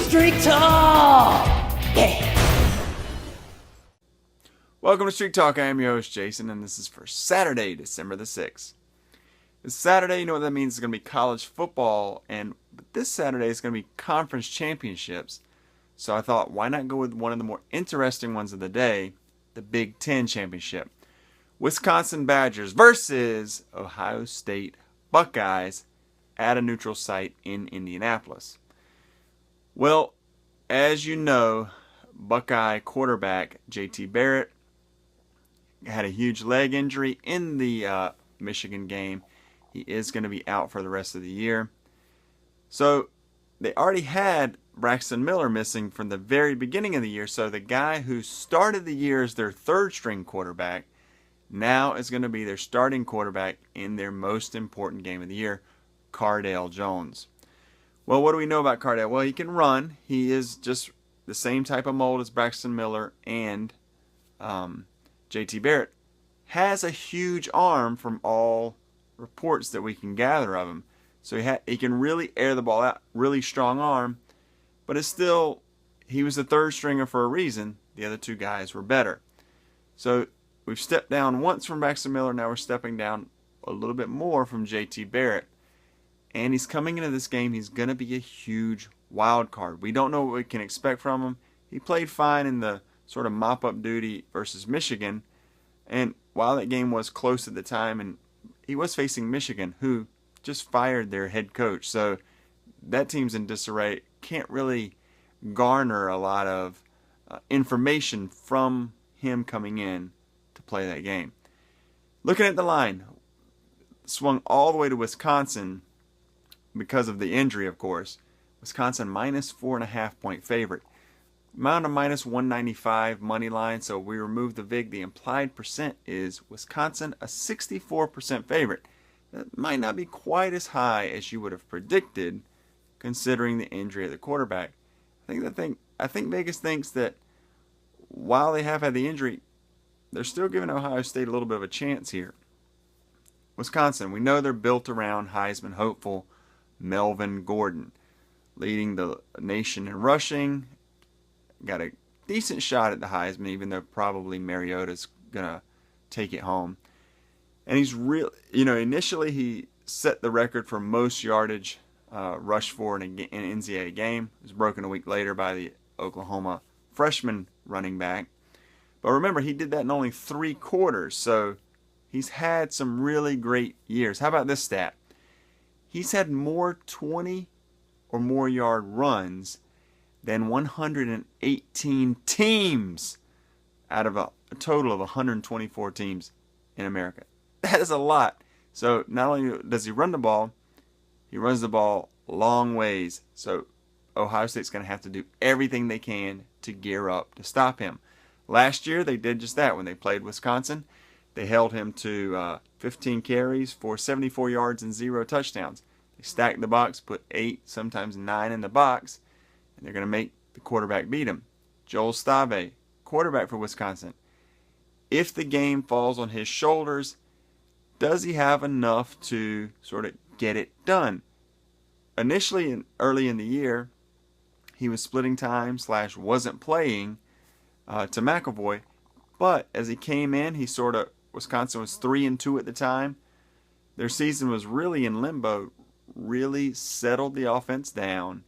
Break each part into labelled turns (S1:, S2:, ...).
S1: Street Talk! Yeah!
S2: Welcome to Street Talk. I am your host, Jason, and this is for Saturday, December the 6th. This Saturday, you know what that means? It's going to be college football, but this Saturday is going to be conference championships. So I thought, why not go with one of the more interesting ones of the day, the Big Ten Championship. Wisconsin Badgers versus Ohio State Buckeyes at a neutral site in Indianapolis. Well, as you know, Buckeye quarterback J.T. Barrett had a huge leg injury in the Michigan game. He is going to be out for the rest of the year. So they already had Braxton Miller missing from the very beginning of the year. So the guy who started the year as their third-string quarterback now is going to be their starting quarterback in their most important game of the year, Cardale Jones. Well, what do we know about Cardale? Well, he can run. He is just the same type of mold as Braxton Miller, and J.T. Barrett has a huge arm from all reports that we can gather of him. So he can really air the ball out, really strong arm, but it's still, he was the third stringer for a reason. The other two guys were better. So we've stepped down once from Braxton Miller, now we're stepping down a little bit more from J.T. Barrett. And he's coming into this game, he's going to be a huge wild card. We don't know what we can expect from him. He played fine in the sort of mop-up duty versus Michigan. And while that game was close at the time, and he was facing Michigan, who just fired their head coach. So that team's in disarray. Can't really garner a lot of information from him coming in to play that game. Looking at the line, swung all the way to Wisconsin because of the injury, of course. Wisconsin minus 4.5 point favorite. Amount of minus 195 money line, so we remove the VIG. The implied percent is Wisconsin a 64% favorite. That might not be quite as high as you would have predicted, considering the injury of the quarterback. I think Vegas thinks that while they have had the injury, they're still giving Ohio State a little bit of a chance here. Wisconsin, we know they're built around Heisman hopeful Melvin Gordon, leading the nation in rushing. Got a decent shot at the Heisman, even though probably Mariota's going to take it home. And he's real, initially he set the record for most yardage rushed for in an NCAA game. It was broken a week later by the Oklahoma freshman running back. But remember, he did that in only 3 quarters, so he's had some really great years. How about this stat? He's had more 20 or more yard runs than 118 teams out of a total of 124 teams in America. That is a lot. So not only does he run the ball, he runs the ball long ways. So Ohio State's going to have to do everything they can to gear up to stop him. Last year they did just that when they played Wisconsin. They held him to 15 carries for 74 yards and 0 touchdowns. They stacked the box, put 8, sometimes 9 in the box, and they're going to make the quarterback beat him. Joel Stave, quarterback for Wisconsin. If the game falls on his shoulders, does he have enough to sort of get it done? Initially, early in the year, he was splitting time / wasn't playing to McAvoy, but as he came in, Wisconsin was 3-2 at the time. Their season was really in limbo, really settled the offense down,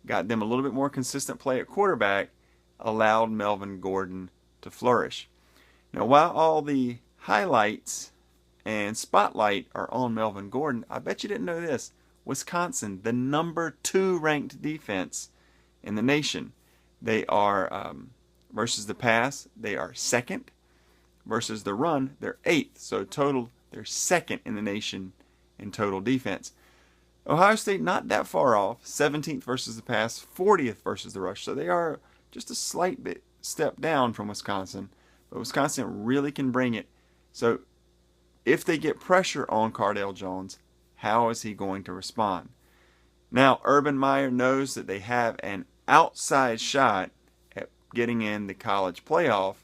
S2: got them a little bit more consistent play at quarterback, allowed Melvin Gordon to flourish. Now, while all the highlights and spotlight are on Melvin Gordon, I bet you didn't know this. Wisconsin, the number 2 ranked defense in the nation. They are, versus the pass, they are 2nd. Versus the run, they're 8th. So total, they're 2nd in the nation in total defense. Ohio State not that far off, 17th versus the pass, 40th versus the rush. So they are just a slight bit step down from Wisconsin. But Wisconsin really can bring it. So if they get pressure on Cardale Jones, how is he going to respond? Now, Urban Meyer knows that they have an outside shot at getting in the college playoff,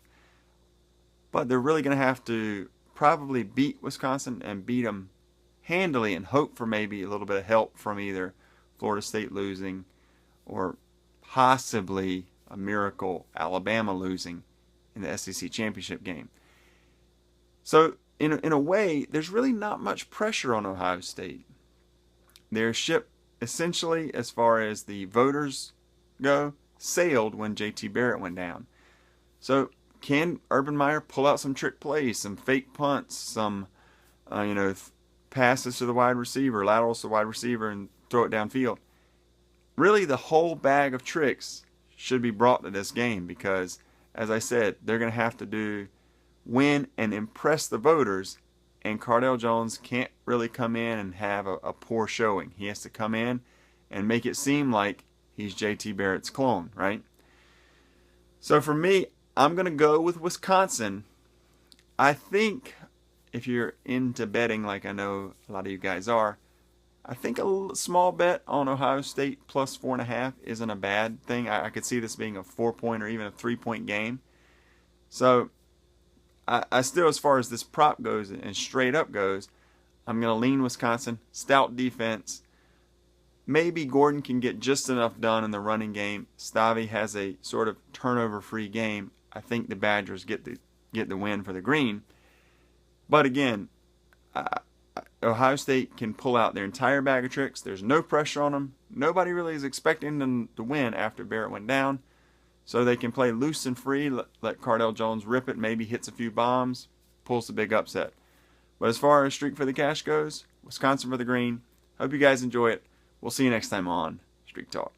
S2: but they're really going to have to probably beat Wisconsin and beat them handily and hope for maybe a little bit of help from either Florida State losing or possibly a miracle Alabama losing in the SEC championship game. So in a way, there's really not much pressure on Ohio State. Their ship, essentially, as far as the voters go, sailed when JT Barrett went down. So can Urban Meyer pull out some trick plays, some fake punts, some passes to the wide receiver, laterals to the wide receiver, and throw it downfield? Really, the whole bag of tricks should be brought to this game because, as I said, they're going to have to win and impress the voters, and Cardale Jones can't really come in and have a poor showing. He has to come in and make it seem like he's JT Barrett's clone, right? So for me, I'm going to go with Wisconsin. I think if you're into betting like I know a lot of you guys are, I think a small bet on Ohio State plus 4.5 isn't a bad thing. I could see this being a 4-point or even a 3-point game. So I still, as far as this prop goes and straight up goes, I'm going to lean Wisconsin. Stout defense. Maybe Gordon can get just enough done in the running game. Stavi has a sort of turnover-free game. I think the Badgers get the win for the green. But again, Ohio State can pull out their entire bag of tricks. There's no pressure on them. Nobody really is expecting them to win after Barrett went down. So they can play loose and free, let Cardale Jones rip it, maybe hits a few bombs, pulls the big upset. But as far as Streak for the Cash goes, Wisconsin for the green. Hope you guys enjoy it. We'll see you next time on Streak Talk.